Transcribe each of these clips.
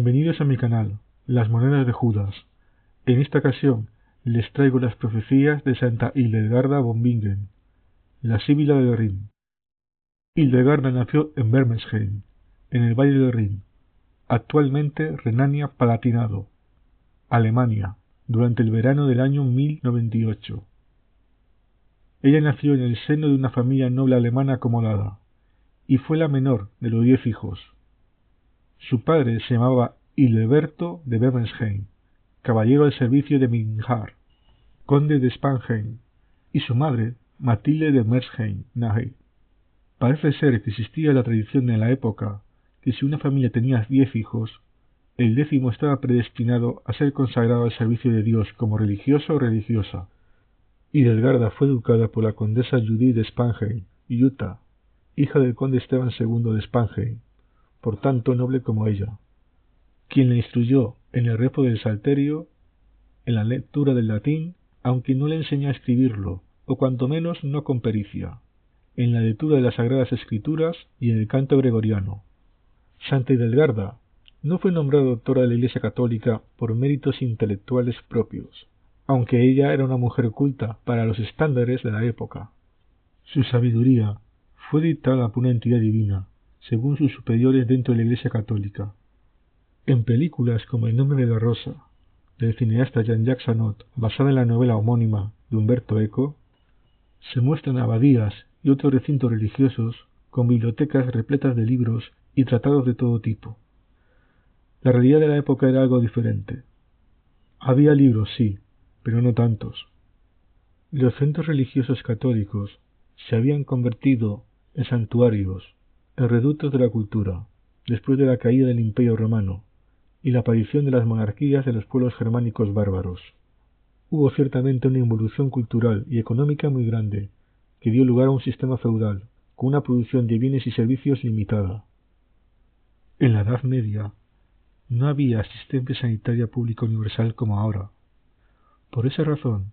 Bienvenidos a mi canal, Las Monedas de Judas. En esta ocasión les traigo las profecías de Santa Hildegarda von Bingen, la síbila del Rin. Hildegarda nació en Bermesheim, en el Valle del Rin, actualmente Renania-Palatinado, Alemania, durante el verano del año 1098. Ella nació en el seno de una familia noble alemana acomodada, y fue la menor de los 10 hijos. Su padre se llamaba Hildeberto de Bermesheim, caballero al servicio de Minjar, conde de Spanheim, y su madre, Matilde de Mersheim-Nahe. Parece ser que existía la tradición en la época que si una familia tenía 10 hijos, el 10º estaba predestinado a ser consagrado al servicio de Dios como religioso o religiosa. Hildegarda fue educada por la condesa Judith de Spanheim, Utah, hija del conde Esteban II de Spanheim, por tanto noble como ella, quien la instruyó en el rezo del Salterio, en la lectura del latín, aunque no le enseñó a escribirlo, o cuanto menos no con pericia, en la lectura de las Sagradas Escrituras y en el canto gregoriano. Santa Hildegarda no fue nombrada doctora de la Iglesia Católica por méritos intelectuales propios, aunque ella era una mujer culta para los estándares de la época. Su sabiduría fue dictada por una entidad divina, según sus superiores dentro de la Iglesia Católica. En películas como El nombre de la rosa, del cineasta Jean-Jacques Annaud, basada en la novela homónima de Umberto Eco, se muestran abadías y otros recintos religiosos con bibliotecas repletas de libros y tratados de todo tipo. La realidad de la época era algo diferente. Había libros, sí, pero no tantos. Los centros religiosos católicos se habían convertido en santuarios, en reductos de la cultura, después de la caída del Imperio Romano y la aparición de las monarquías de los pueblos germánicos bárbaros. Hubo ciertamente una involución cultural y económica muy grande, que dio lugar a un sistema feudal, con una producción de bienes y servicios limitada. En la Edad Media, no había asistencia sanitaria pública universal como ahora. Por esa razón,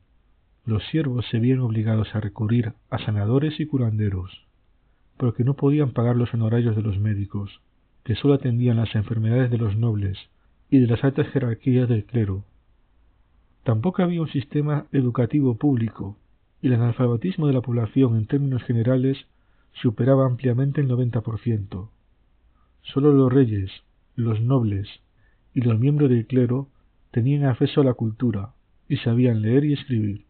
los siervos se vieron obligados a recurrir a sanadores y curanderos, porque no podían pagar los honorarios de los médicos, que sólo atendían las enfermedades de los nobles y de las altas jerarquías del clero. Tampoco había un sistema educativo público, y el analfabetismo de la población en términos generales superaba ampliamente el 90%. Solo los reyes, los nobles y los miembros del clero tenían acceso a la cultura y sabían leer y escribir.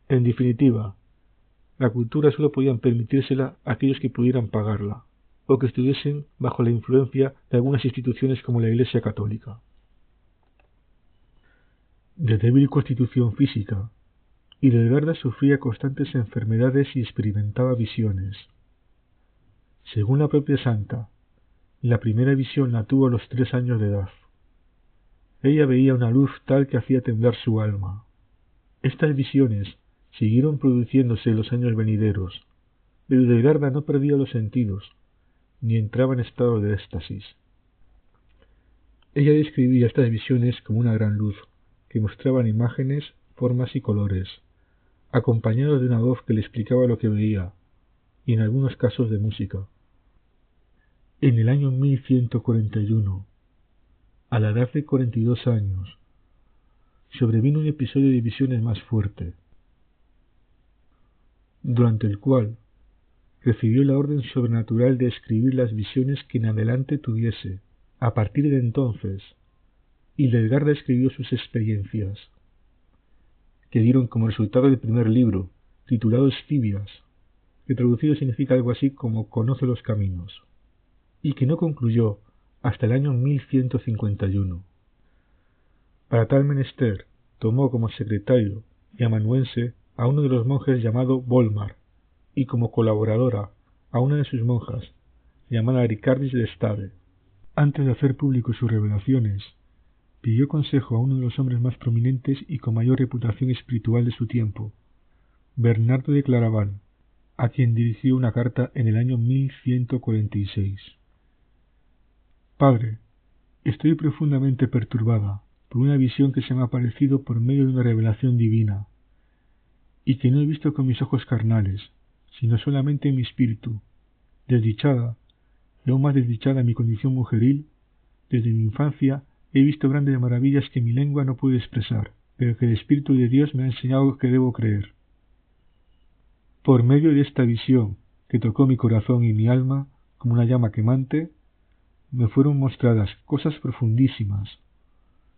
En definitiva, la cultura solo podían permitírsela aquellos que pudieran pagarla, o que estuviesen bajo la influencia de algunas instituciones como la Iglesia Católica. De débil constitución física, Hildegarda sufría constantes enfermedades y experimentaba visiones. Según la propia santa, la primera visión la tuvo a los 3 años de edad. Ella veía una luz tal que hacía temblar su alma. Estas visiones siguieron produciéndose en los años venideros, pero Hildegarda no perdía los sentidos, ni entraba en estado de éxtasis. Ella describía estas visiones como una gran luz, que mostraban imágenes, formas y colores, acompañados de una voz que le explicaba lo que veía, y en algunos casos de música. En el año 1141, a la edad de 42 años, sobrevino un episodio de visiones más fuerte, durante el cual recibió la orden sobrenatural de escribir las visiones que en adelante tuviese. A partir de entonces, Hildegarda escribió sus experiencias, que dieron como resultado el primer libro, titulado Escivias, que traducido significa algo así como Conoce los caminos, y que no concluyó hasta el año 1151. Para tal menester, tomó como secretario y amanuense a uno de los monjes llamado Volmar, y como colaboradora a una de sus monjas, llamada Ricardis de Stade. Antes de hacer público sus revelaciones, pidió consejo a uno de los hombres más prominentes y con mayor reputación espiritual de su tiempo, Bernardo de Claraval, a quien dirigió una carta en el año 1146. Padre, estoy profundamente perturbada por una visión que se me ha aparecido por medio de una revelación divina, y que no he visto con mis ojos carnales, sino solamente en mi espíritu. Desdichada, y aún más desdichada mi condición mujeril, Desde mi infancia he visto grandes maravillas que mi lengua no puede expresar, pero que el Espíritu de Dios me ha enseñado que debo creer. Por medio de esta visión, que tocó mi corazón y mi alma como una llama quemante, me fueron mostradas cosas profundísimas.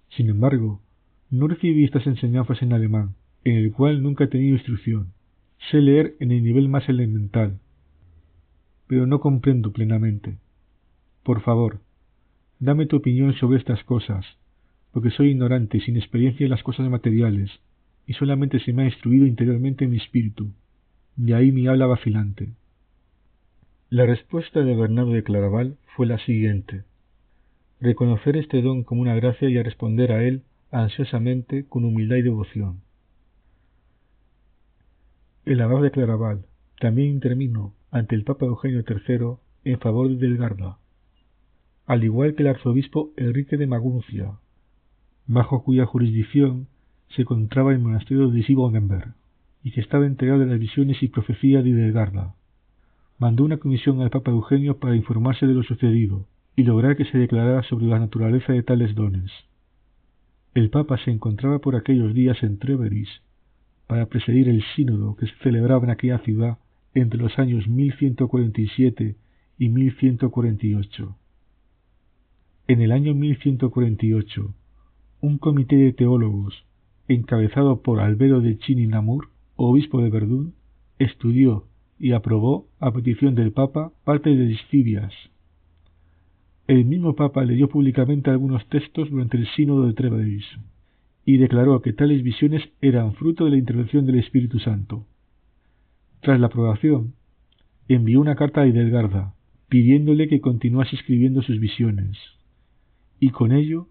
Sin embargo, no recibí estas enseñanzas en alemán, en el cual nunca he tenido instrucción. Sé leer en el nivel más elemental, pero no comprendo plenamente. Por favor, dame tu opinión sobre estas cosas, porque soy ignorante y sin experiencia en las cosas materiales, y solamente se me ha instruido interiormente en mi espíritu. De ahí mi habla vacilante. La respuesta de Bernardo de Claraval fue la siguiente: reconocer este don como una gracia y a responder a él ansiosamente con humildad y devoción. El abad de Claraval también intervino ante el Papa Eugenio III en favor de Delgarda, al igual que el arzobispo Enrique de Maguncia, bajo cuya jurisdicción se encontraba el monasterio de Siebenberg, y que estaba enterado de las visiones y profecías de Delgarda. Mandó una comisión al Papa Eugenio para informarse de lo sucedido y lograr que se declarara sobre la naturaleza de tales dones. El Papa se encontraba por aquellos días en Treveris para presidir el sínodo que se celebraba en aquella ciudad entre los años 1147 y 1148. En el año 1148, un comité de teólogos, encabezado por Albedo de Chiny-Namur, obispo de Verdún, estudió y aprobó, a petición del Papa, parte de Escivias. El mismo Papa leyó públicamente algunos textos durante el sínodo de Treveris y declaró que tales visiones eran fruto de la intervención del Espíritu Santo. Tras la aprobación, envió una carta a Delgarda pidiéndole que continuase escribiendo sus visiones, y con ello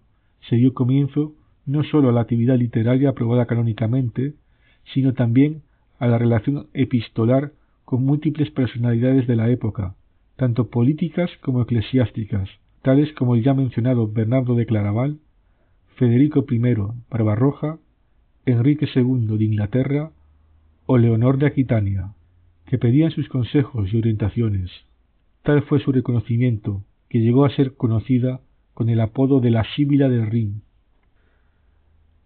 se dio comienzo no sólo a la actividad literaria aprobada canónicamente, sino también a la relación epistolar con múltiples personalidades de la época, tanto políticas como eclesiásticas, tales como el ya mencionado Bernardo de Claraval, Federico I Barbarroja, Enrique II de Inglaterra o Leonor de Aquitania, que pedían sus consejos y orientaciones. Tal fue su reconocimiento, que llegó a ser conocida con el apodo de la Sibila del Rin.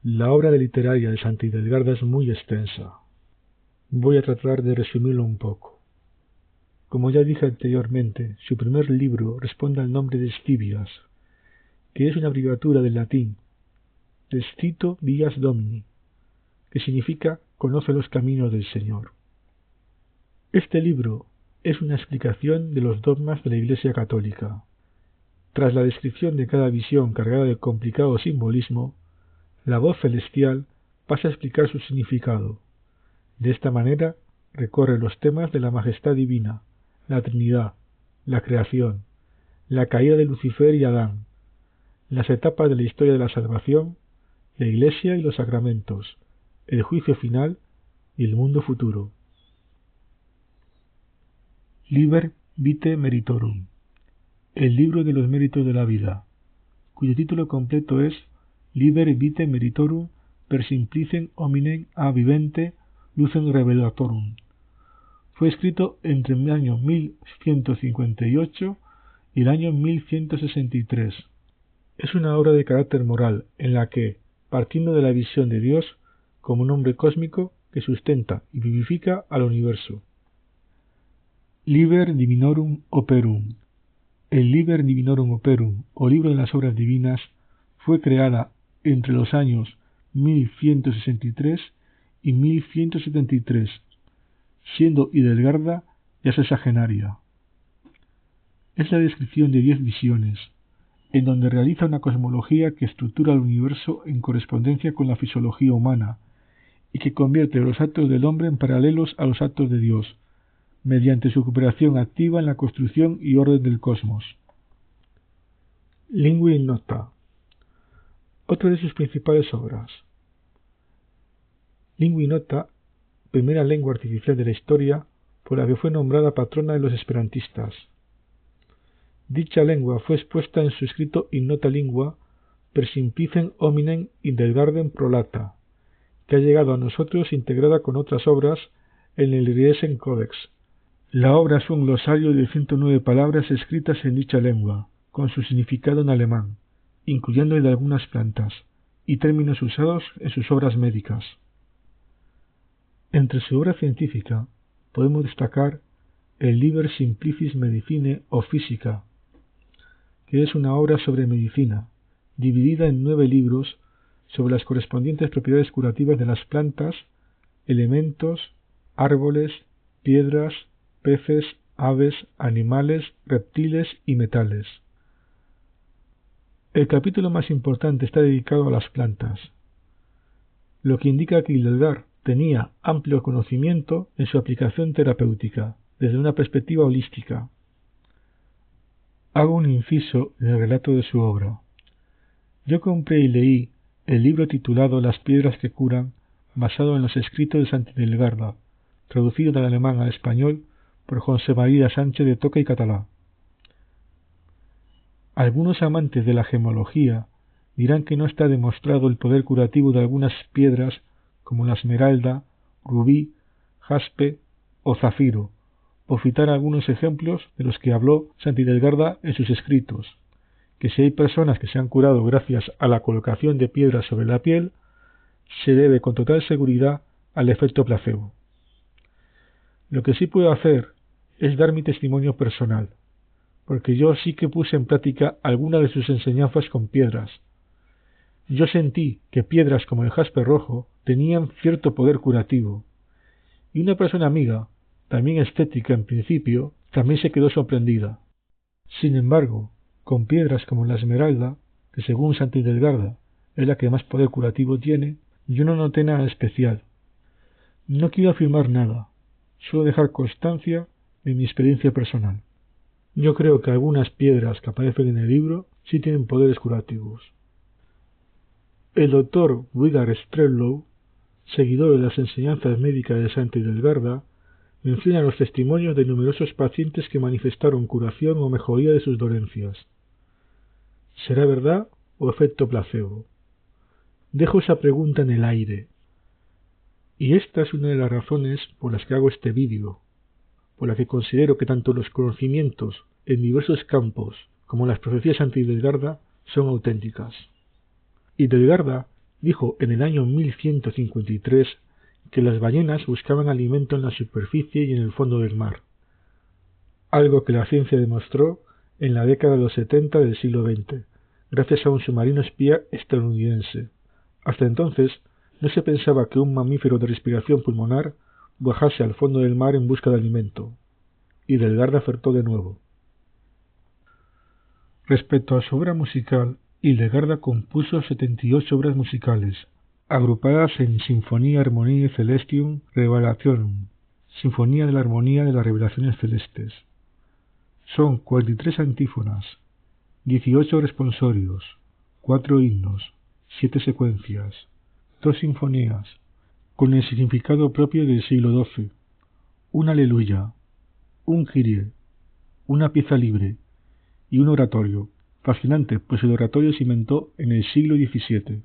La obra literaria de Santa Hildegarda es muy extensa. Voy a tratar de resumirlo un poco. Como ya dije anteriormente, su primer libro responde al nombre de Escivias, que es una abreviatura del latín Descito Vias Domini, que significa Conoce los caminos del Señor. Este libro es una explicación de los dogmas de la Iglesia Católica. Tras la descripción de cada visión cargada de complicado simbolismo, la voz celestial pasa a explicar su significado. De esta manera recorre los temas de la majestad divina, la Trinidad, la creación, la caída de Lucifer y Adán, las etapas de la historia de la salvación, la Iglesia y los sacramentos, el juicio final y el mundo futuro. Liber Vitae Meritorum, el libro de los méritos de la vida, cuyo título completo es Liber Vitae Meritorum per simplicem hominem a vivente lucem revelatorum. Fue escrito entre el año 1158 y el año 1163. Es una obra de carácter moral en la que, partiendo de la visión de Dios como un hombre cósmico que sustenta y vivifica al universo. Liber Divinorum Operum. El Liber Divinorum Operum, o libro de las obras divinas, fue creada entre los años 1163 y 1173, siendo Hildegarda ya sexagenaria. Es la descripción de 10 visiones, en donde realiza una cosmología que estructura el universo en correspondencia con la fisiología humana y que convierte los actos del hombre en paralelos a los actos de Dios, mediante su cooperación activa en la construcción y orden del cosmos. Lingua Ignota. Otra de sus principales obras. Lingua Ignota, primera lengua artificial de la historia, por la que fue nombrada patrona de los esperantistas. Dicha lengua fue expuesta en su escrito Ignota Lingua per simplicem hominem Hildegarden prolata, que ha llegado a nosotros integrada con otras obras en el Riesen Codex. La obra es un glosario de 109 palabras escritas en dicha lengua, con su significado en alemán, incluyendo el de algunas plantas, y términos usados en sus obras médicas. Entre su obra científica podemos destacar el Liber Simplicis Medicinae o Física, que es una obra sobre medicina, dividida en 9 libros sobre las correspondientes propiedades curativas de las plantas, elementos, árboles, piedras, peces, aves, animales, reptiles y metales. El capítulo más importante está dedicado a las plantas, lo que indica que Hildegard tenía amplio conocimiento en su aplicación terapéutica, desde una perspectiva holística. Hago un inciso en el relato de su obra. Yo compré y leí el libro titulado Las piedras que curan, basado en los escritos de Santa Hildegarda, traducido del alemán al español por José María Sánchez de Toca y Catalá. Algunos amantes de la gemología dirán que no está demostrado el poder curativo de algunas piedras como la esmeralda, rubí, jaspe o zafiro, por citar algunos ejemplos de los que habló Santa Hildegarda en sus escritos, que si hay personas que se han curado gracias a la colocación de piedras sobre la piel, se debe con total seguridad al efecto placebo. Lo que sí puedo hacer es dar mi testimonio personal, porque yo sí que puse en práctica alguna de sus enseñanzas con piedras. Yo sentí que piedras como el jaspe rojo tenían cierto poder curativo, y una persona amiga, también escéptica en principio, también se quedó sorprendida. Sin embargo, con piedras como la esmeralda, que según Santa Hildegarda es la que más poder curativo tiene, yo no noté nada especial. No quiero afirmar nada, solo dejar constancia de mi experiencia personal. Yo creo que algunas piedras que aparecen en el libro sí tienen poderes curativos. El doctor Willard Stretlow, seguidor de las enseñanzas médicas de Santa Hildegarda, menciona los testimonios de numerosos pacientes que manifestaron curación o mejoría de sus dolencias. ¿Será verdad o efecto placebo? Dejo esa pregunta en el aire. Y esta es una de las razones por las que hago este vídeo, por la que considero que tanto los conocimientos en diversos campos como las profecías de Santa Hildegarda son auténticas. Hildegarda dijo en el año 1153 que las ballenas buscaban alimento en la superficie y en el fondo del mar, algo que la ciencia demostró en la década de los 70 del siglo XX, gracias a un submarino espía estadounidense. Hasta entonces, no se pensaba que un mamífero de respiración pulmonar bajase al fondo del mar en busca de alimento. Hildegarda acertó de nuevo. Respecto a su obra musical, Hildegarda compuso 78 obras musicales, agrupadas en Sinfonía Harmoniae Celestium Revelationum, Sinfonía de la Armonía de las Revelaciones Celestes. Son 43 antífonas, 18 responsorios, 4 himnos, 7 secuencias, 2 sinfonías, con el significado propio del siglo XII, un aleluya, un kyrie, una pieza libre y un oratorio, fascinante pues el oratorio se inventó en el siglo XVII.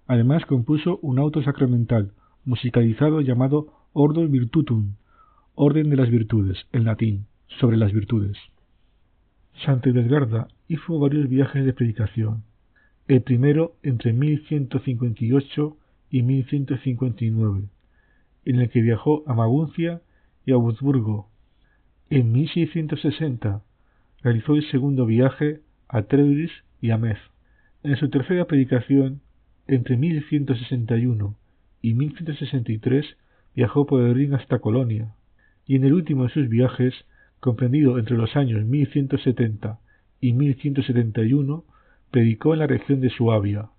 Además compuso un auto sacramental musicalizado llamado Ordo Virtutum, Orden de las Virtudes, en latín, sobre las virtudes. Santa Hildegarda hizo varios viajes de predicación, el primero entre 1158 y 1159, en el que viajó a Maguncia y a Wurzburgo. En 1660 realizó el segundo viaje a Treuris y a Metz. En su tercera predicación, entre 1161 y 1163, viajó por el Rin hasta Colonia, y en el último de sus viajes, comprendido entre los años 1170 y 1171, predicó en la región de Suabia.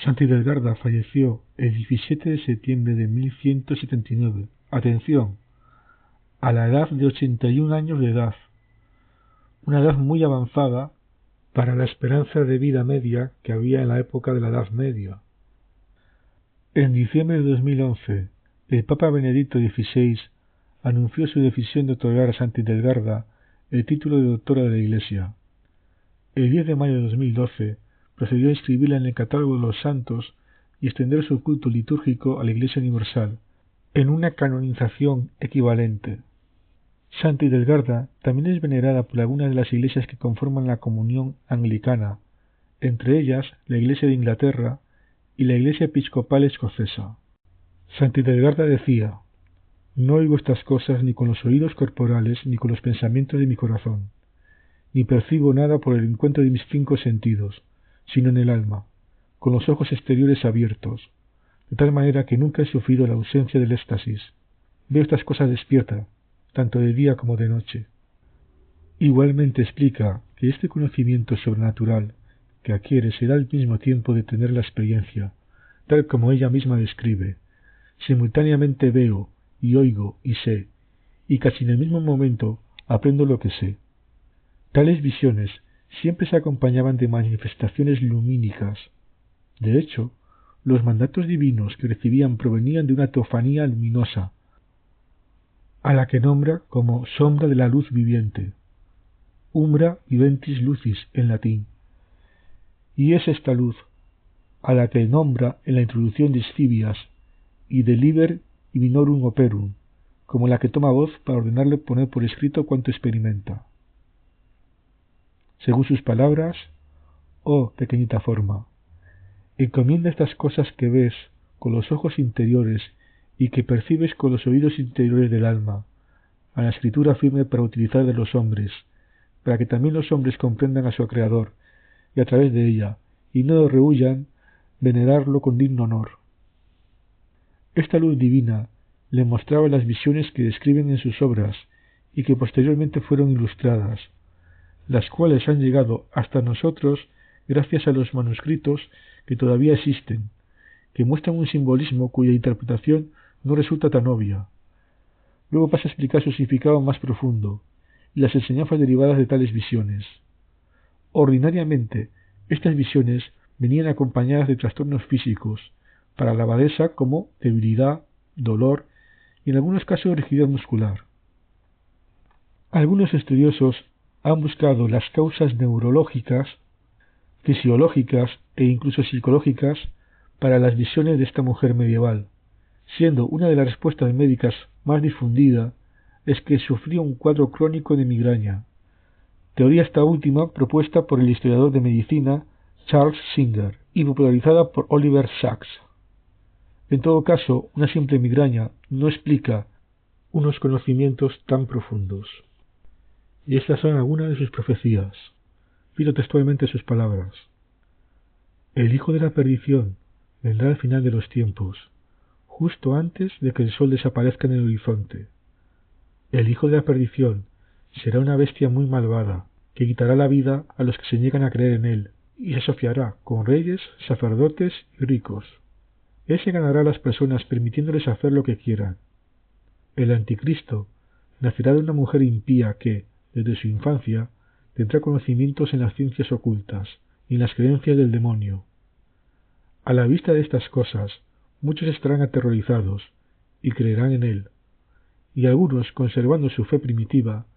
Santa Hildegarda falleció el 17 de septiembre de 1179. Atención, a la edad de 81 años de edad, una edad muy avanzada para la esperanza de vida media que había en la época de la Edad Media. En diciembre de 2011, el Papa Benedicto XVI anunció su decisión de otorgar a Santa Hildegarda el título de doctora de la Iglesia. El 10 de mayo de 2012 procedió a inscribirla en el catálogo de los santos y extender su culto litúrgico a la Iglesia Universal, en una canonización equivalente. Santa Hildegarda también es venerada por algunas de las iglesias que conforman la comunión anglicana, entre ellas la Iglesia de Inglaterra y la Iglesia Episcopal Escocesa. Santa Hildegarda decía: «No oigo estas cosas ni con los oídos corporales ni con los pensamientos de mi corazón, ni percibo nada por el encuentro de mis 5 sentidos, sino en el alma, con los ojos exteriores abiertos, de tal manera que nunca he sufrido la ausencia del éxtasis. Veo estas cosas despierta, tanto de día como de noche». Igualmente explica que este conocimiento sobrenatural que adquiere se da al mismo tiempo de tener la experiencia, tal como ella misma describe. Simultáneamente veo y oigo y sé, y casi en el mismo momento aprendo lo que sé. Tales visiones siempre se acompañaban de manifestaciones lumínicas. De hecho, los mandatos divinos que recibían provenían de una teofanía luminosa, a la que nombra como sombra de la luz viviente, umbra viventis lucis en latín, y es esta luz a la que nombra en la introducción de Scivias y de Liber Divinorum Operum, como la que toma voz para ordenarle poner por escrito cuanto experimenta. Según sus palabras: «Oh pequeñita forma, encomienda estas cosas que ves con los ojos interiores y que percibes con los oídos interiores del alma, a la escritura firme para utilizar de los hombres, para que también los hombres comprendan a su Creador, y a través de ella, y no rehuyan venerarlo con digno honor». Esta luz divina le mostraba las visiones que describen en sus obras y que posteriormente fueron ilustradas, las cuales han llegado hasta nosotros gracias a los manuscritos que todavía existen, que muestran un simbolismo cuya interpretación no resulta tan obvia. Luego pasa a explicar su significado más profundo y las enseñanzas derivadas de tales visiones. Ordinariamente, estas visiones venían acompañadas de trastornos físicos, para la abadesa como debilidad, dolor y en algunos casos rigidez muscular. Algunos estudiosos han buscado las causas neurológicas, fisiológicas e incluso psicológicas para las visiones de esta mujer medieval, siendo una de las respuestas médicas más difundida es que sufría un cuadro crónico de migraña, teoría esta última propuesta por el historiador de medicina Charles Singer y popularizada por Oliver Sacks. En todo caso, una simple migraña no explica unos conocimientos tan profundos. Y estas son algunas de sus profecías. Cito textualmente sus palabras: «El hijo de la perdición vendrá al final de los tiempos, justo antes de que el sol desaparezca en el horizonte. El hijo de la perdición será una bestia muy malvada, que quitará la vida a los que se niegan a creer en él, y se asociará con reyes, sacerdotes y ricos. Él se ganará a las personas permitiéndoles hacer lo que quieran. El anticristo nacerá de una mujer impía que, desde su infancia, tendrá conocimientos en las ciencias ocultas y en las creencias del demonio. A la vista de estas cosas, muchos estarán aterrorizados y creerán en él, y algunos, conservando su fe primitiva,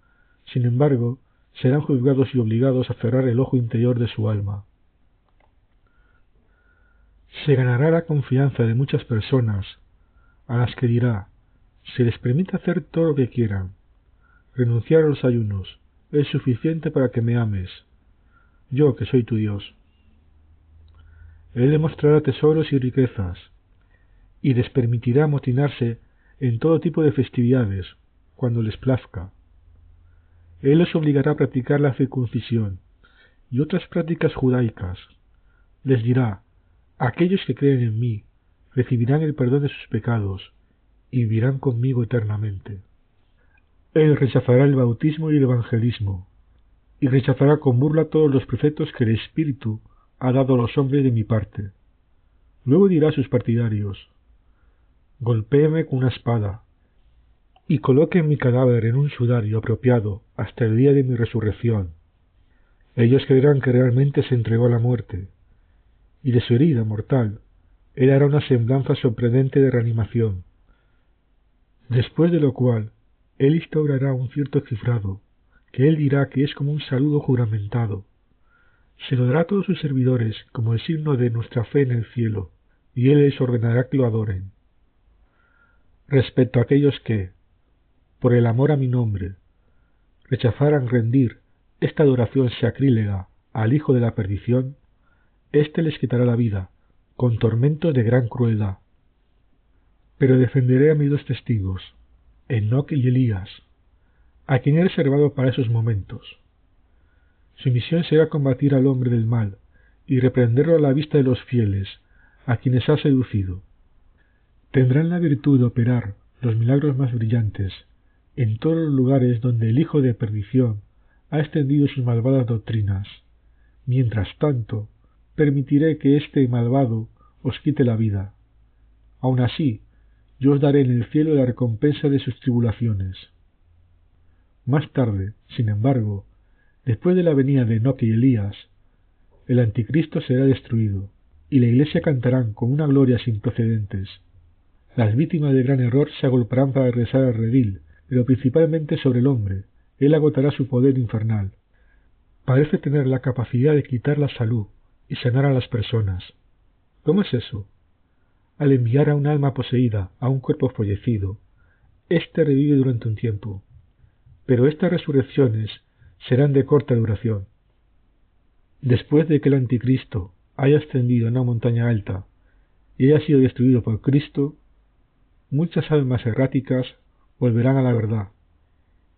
sin embargo, serán juzgados y obligados a cerrar el ojo interior de su alma. Se ganará la confianza de muchas personas, a las que dirá: se les permite hacer todo lo que quieran. Renunciar a los ayunos es suficiente para que me ames, yo que soy tu Dios. Él les mostrará tesoros y riquezas, y les permitirá amotinarse en todo tipo de festividades, cuando les plazca. Él les obligará a practicar la circuncisión y otras prácticas judaicas. Les dirá: aquellos que creen en mí recibirán el perdón de sus pecados y vivirán conmigo eternamente. Él rechazará el bautismo y el evangelismo, y rechazará con burla todos los preceptos que el Espíritu ha dado a los hombres de mi parte. Luego dirá a sus partidarios: golpéeme con una espada, y coloquen mi cadáver en un sudario apropiado hasta el día de mi resurrección. Ellos creerán que realmente se entregó a la muerte, y de su herida mortal él hará una semblanza sorprendente de reanimación, después de lo cual él instaurará un cierto cifrado, que él dirá que es como un saludo juramentado. Se lo dará a todos sus servidores como el signo de nuestra fe en el cielo, y él les ordenará que lo adoren. Respecto a aquellos que, por el amor a mi nombre, rechazaran rendir esta adoración sacrílega al hijo de la perdición, Éste les quitará la vida, con tormentos de gran crueldad. Pero defenderé a mis dos testigos, Enoc y Elías, a quien he reservado para esos momentos. Su misión será combatir al hombre del mal y reprenderlo a la vista de los fieles, a quienes ha seducido. Tendrán la virtud de operar los milagros más brillantes en todos los lugares donde el hijo de perdición ha extendido sus malvadas doctrinas. Mientras tanto, permitiré que este malvado os quite la vida. Aun así, yo os daré en el cielo la recompensa de sus tribulaciones. Más tarde, sin embargo, después de la venida de Enoc y Elías, el anticristo será destruido, y la iglesia cantarán con una gloria sin precedentes. Las víctimas del gran error se agolparán para regresar al redil, pero principalmente sobre el hombre. Él agotará su poder infernal. Parece tener la capacidad de quitar la salud y sanar a las personas. ¿Cómo es eso? Al enviar a un alma poseída a un cuerpo fallecido, éste revive durante un tiempo. Pero estas resurrecciones serán de corta duración. Después de que el anticristo haya ascendido a una montaña alta y haya sido destruido por Cristo, muchas almas erráticas volverán a la verdad,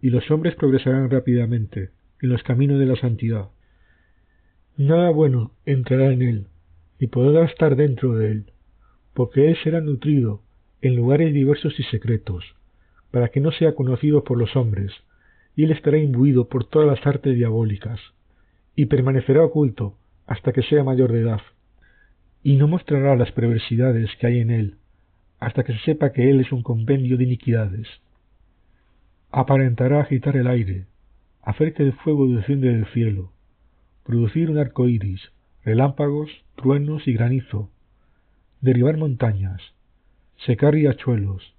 y los hombres progresarán rápidamente en los caminos de la santidad. Nada bueno entrará en él, y podrá estar dentro de él, porque él será nutrido en lugares diversos y secretos, para que no sea conocido por los hombres, y él estará imbuido por todas las artes diabólicas, y permanecerá oculto hasta que sea mayor de edad, y no mostrará las perversidades que hay en él, hasta que se sepa que él es un compendio de iniquidades. Aparentará agitar el aire, hacer que el fuego descienda del cielo, producir un arco iris, relámpagos, truenos y granizo, derribar montañas, secar riachuelos,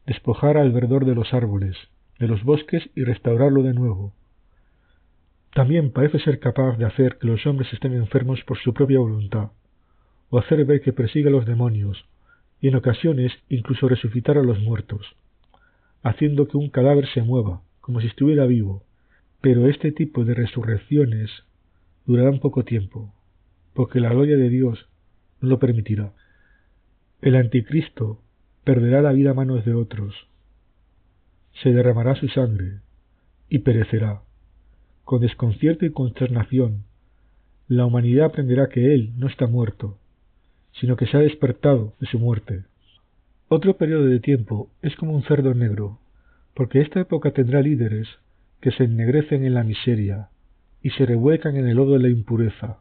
despojar al verdor de los árboles, de los bosques y restaurarlo de nuevo. También parece ser capaz de hacer que los hombres estén enfermos por su propia voluntad, o hacer ver que persigue a los demonios, y en ocasiones incluso resucitar a los muertos, haciendo que un cadáver se mueva, como si estuviera vivo. Pero este tipo de resurrecciones durarán poco tiempo, porque la gloria de Dios no lo permitirá. El anticristo perderá la vida a manos de otros, se derramará su sangre y perecerá. Con desconcierto y consternación, la humanidad aprenderá que él no está muerto, sino que se ha despertado de su muerte. Otro periodo de tiempo es como un cerdo negro, porque esta época tendrá líderes que se ennegrecen en la miseria y se revuelcan en el lodo de la impureza,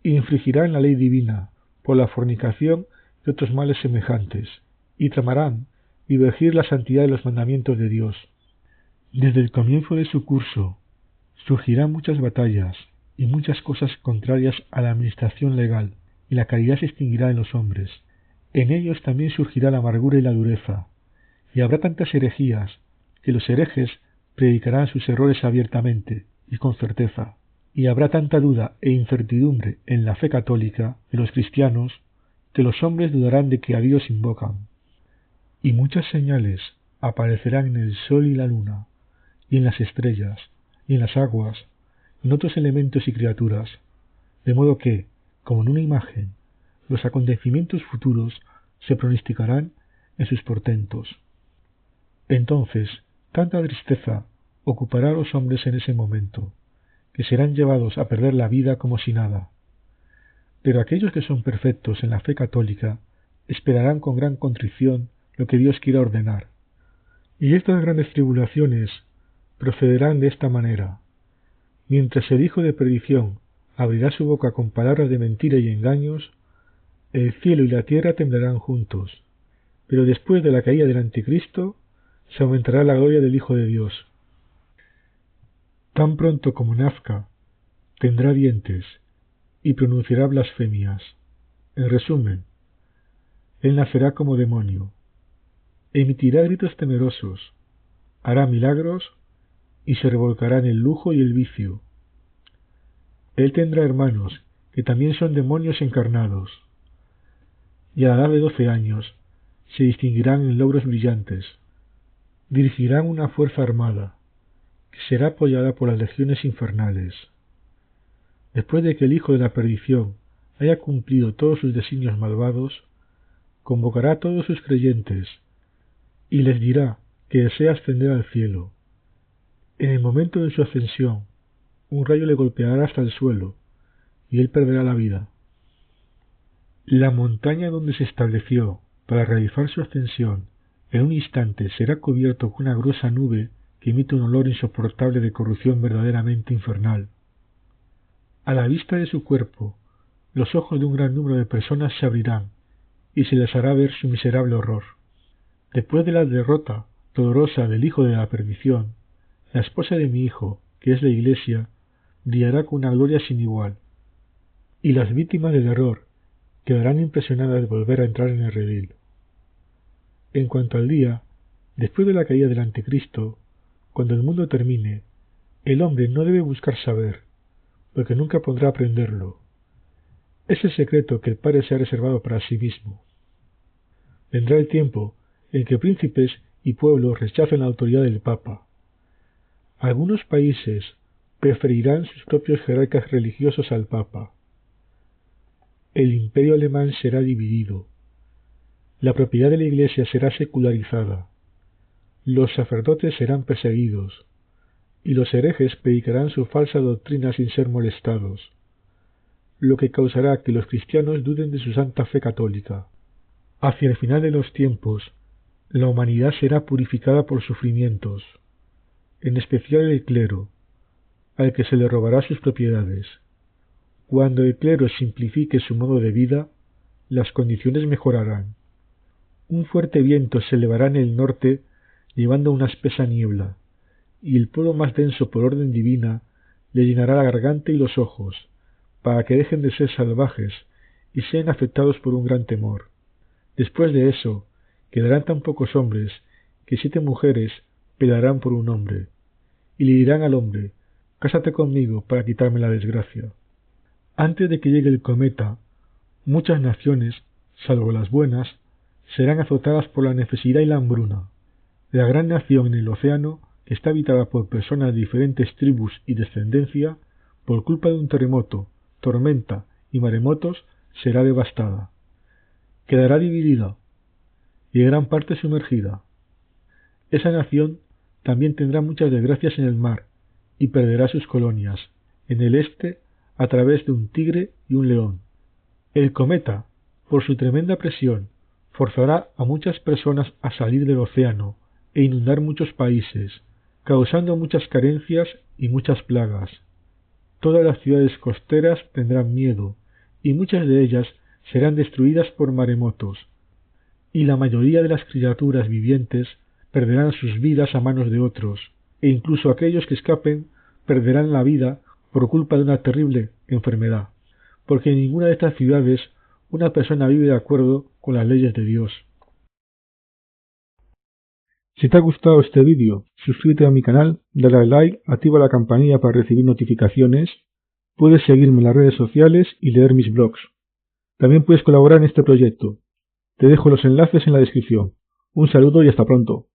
e infringirán la ley divina por la fornicación y otros males semejantes, y tramarán divergir la santidad de los mandamientos de Dios. Desde el comienzo de su curso surgirán muchas batallas y muchas cosas contrarias a la administración legal, y la caridad se extinguirá en los hombres. En ellos también surgirá la amargura y la dureza, y habrá tantas herejías que los herejes predicarán sus errores abiertamente y con certeza, y habrá tanta duda e incertidumbre en la fe católica de los cristianos que los hombres dudarán de que a Dios invocan. Y muchas señales aparecerán en el sol y la luna, y en las estrellas, y en las aguas, y en otros elementos y criaturas, de modo que, como en una imagen, los acontecimientos futuros se pronosticarán en sus portentos. Entonces, tanta tristeza ocupará a los hombres en ese momento, que serán llevados a perder la vida como si nada. Pero aquellos que son perfectos en la fe católica esperarán con gran contrición lo que Dios quiera ordenar. Y estas grandes tribulaciones procederán de esta manera. Mientras el hijo de perdición abrirá su boca con palabras de mentira y engaños, el cielo y la tierra temblarán juntos. Pero después de la caída del anticristo, se aumentará la gloria del Hijo de Dios. Tan pronto como nazca, tendrá dientes y pronunciará blasfemias. En resumen, él nacerá como demonio, emitirá gritos temerosos, hará milagros y se revolcará en el lujo y el vicio. Él tendrá hermanos que también son demonios encarnados, y a la edad de 12 años se distinguirán en logros brillantes. Dirigirán una fuerza armada, que será apoyada por las legiones infernales. Después de que el hijo de la perdición haya cumplido todos sus designios malvados, convocará a todos sus creyentes y les dirá que desea ascender al cielo. En el momento de su ascensión, un rayo le golpeará hasta el suelo y él perderá la vida. La montaña donde se estableció para realizar su ascensión en un instante será cubierto con una gruesa nube que emite un olor insoportable de corrupción verdaderamente infernal. A la vista de su cuerpo, los ojos de un gran número de personas se abrirán y se les hará ver su miserable horror. Después de la derrota dolorosa del hijo de la perdición, la esposa de mi hijo, que es la Iglesia, brillará con una gloria sin igual, y las víctimas del error quedarán impresionadas de volver a entrar en el redil. En cuanto al día, después de la caída del Anticristo, cuando el mundo termine, el hombre no debe buscar saber, porque nunca podrá aprenderlo. Es el secreto que el Padre se ha reservado para sí mismo. Vendrá el tiempo en que príncipes y pueblos rechacen la autoridad del Papa. Algunos países preferirán sus propios jerarcas religiosos al Papa. El imperio alemán será dividido. La propiedad de la Iglesia será secularizada. Los sacerdotes serán perseguidos, y los herejes predicarán su falsa doctrina sin ser molestados, lo que causará que los cristianos duden de su santa fe católica. Hacia el final de los tiempos, la humanidad será purificada por sufrimientos, en especial el clero, al que se le robará sus propiedades. Cuando el clero simplifique su modo de vida, las condiciones mejorarán. Un fuerte viento se elevará en el norte llevando una espesa niebla, y el polvo más denso por orden divina le llenará la garganta y los ojos, para que dejen de ser salvajes y sean afectados por un gran temor. Después de eso, quedarán tan pocos hombres que 7 mujeres pelearán por un hombre, y le dirán al hombre: «Cásate conmigo para quitarme la desgracia». Antes de que llegue el cometa, muchas naciones, salvo las buenas, serán azotadas por la necesidad y la hambruna. La gran nación en el océano, que está habitada por personas de diferentes tribus y descendencia, por culpa de un terremoto, tormenta y maremotos, será devastada. Quedará dividida y en gran parte sumergida. Esa nación también tendrá muchas desgracias en el mar y perderá sus colonias, en el este, a través de un tigre y un león. El cometa, por su tremenda presión, forzará a muchas personas a salir del océano e inundar muchos países, causando muchas carencias y muchas plagas. Todas las ciudades costeras tendrán miedo, y muchas de ellas serán destruidas por maremotos, y la mayoría de las criaturas vivientes perderán sus vidas a manos de otros, e incluso aquellos que escapen perderán la vida por culpa de una terrible enfermedad, porque en ninguna de estas ciudades una persona vive de acuerdo con las leyes de Dios. Si te ha gustado este vídeo, suscríbete a mi canal, dale al like, activa la campanilla para recibir notificaciones, puedes seguirme en las redes sociales y leer mis blogs. También puedes colaborar en este proyecto. Te dejo los enlaces en la descripción. Un saludo y hasta pronto.